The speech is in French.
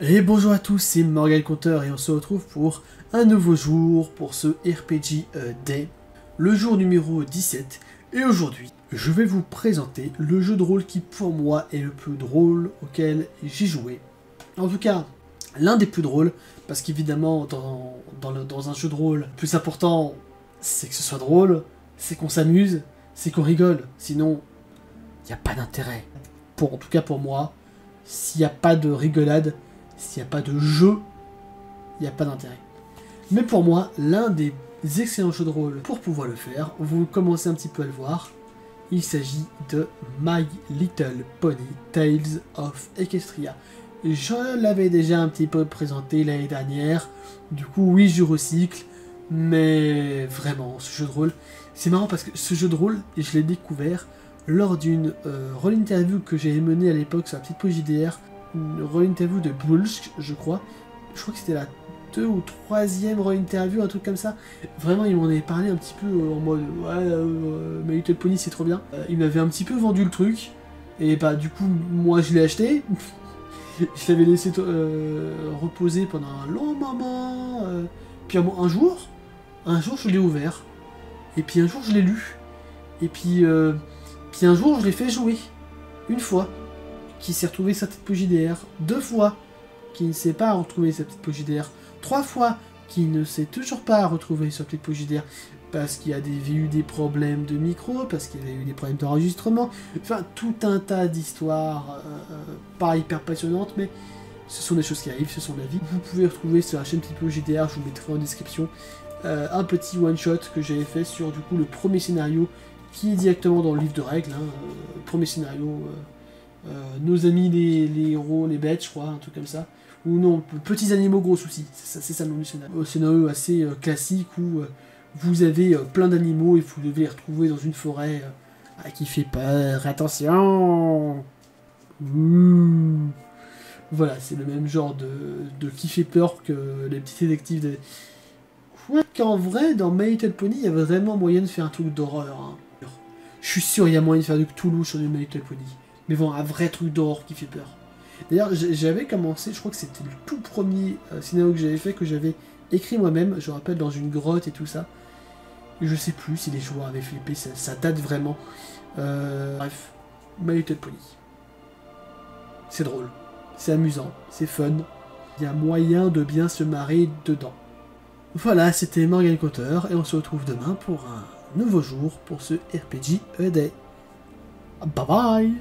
Et bonjour à tous, c'est Morgan Conteur et on se retrouve pour un nouveau jour pour ce RPG Day, le jour numéro 17. Et aujourd'hui, je vais vous présenter le jeu de rôle qui pour moi est le plus drôle auquel j'ai joué. En tout cas, l'un des plus drôles, parce qu'évidemment dans un jeu de rôle, le plus important c'est que ce soit drôle, c'est qu'on s'amuse, c'est qu'on rigole, sinon il n'y a pas d'intérêt. En tout cas pour moi, s'il n'y a pas de rigolade, s'il n'y a pas de jeu, il n'y a pas d'intérêt. Mais pour moi, l'un des excellents jeux de rôle pour pouvoir le faire, vous commencez un petit peu à le voir, il s'agit de My Little Pony Tales of Equestria. Je l'avais déjà un petit peu présenté l'année dernière, du coup oui je recycle, mais vraiment ce jeu de rôle, c'est marrant parce que ce jeu de rôle, je l'ai découvert lors d'une rôle interview que j'avais menée à l'époque sur la petite page JDR, une re-interview de Bulsk, je crois que c'était la 2 ou 3e re-interview, un truc comme ça. Vraiment, il m'en avait parlé un petit peu en mode ouais, My Little Pony c'est trop bien. Il m'avait un petit peu vendu le truc, et bah du coup, moi je l'ai acheté. Je l'avais laissé reposer pendant un long moment. Puis un jour je l'ai ouvert, et puis un jour je l'ai lu, et puis un jour je l'ai fait jouer, une fois. Qui s'est retrouvé sa petite page JDR, 2 fois qui ne s'est pas retrouvé sa petite page JDR, 3 fois qui ne s'est toujours pas retrouvé sa petite page JDR, parce qu'il y a eu des problèmes de micro, parce qu'il y a eu des problèmes d'enregistrement, enfin tout un tas d'histoires pas hyper passionnantes, mais ce sont des choses qui arrivent, ce sont la vie. Vous pouvez retrouver sur la chaîne petite page JDR, je vous mettrai en description, un petit one-shot que j'avais fait sur du coup le premier scénario, qui est directement dans le livre de règles, premier scénario... nos amis les héros, les bêtes, je crois, un truc comme ça. Ou non, petits animaux gros soucis, c'est ça le nom du scénario. Un scénario assez classique où vous avez plein d'animaux et vous devez les retrouver dans une forêt qui fait peur, attention. Voilà, c'est le même genre de qui fait peur que les petits détectives de... Ouais, qu'en vrai, dans My Little Pony, il y a vraiment moyen de faire un truc d'horreur. Hein. Je suis sûr, il y a moyen de faire du Cthulhu sur du My Little Pony. Mais bon, un vrai truc d'horreur qui fait peur. D'ailleurs, j'avais commencé, je crois que c'était le tout premier scénario que j'avais fait, que j'avais écrit moi-même, je rappelle, dans une grotte et tout ça. Et je sais plus si les joueurs avaient flippé, ça date vraiment. Bref, My Little Pony. C'est drôle, c'est amusant, c'est fun. Il y a moyen de bien se marrer dedans. Voilà, c'était Morgan Conteur, et on se retrouve demain pour un nouveau jour pour ce RPG Day. Bye bye.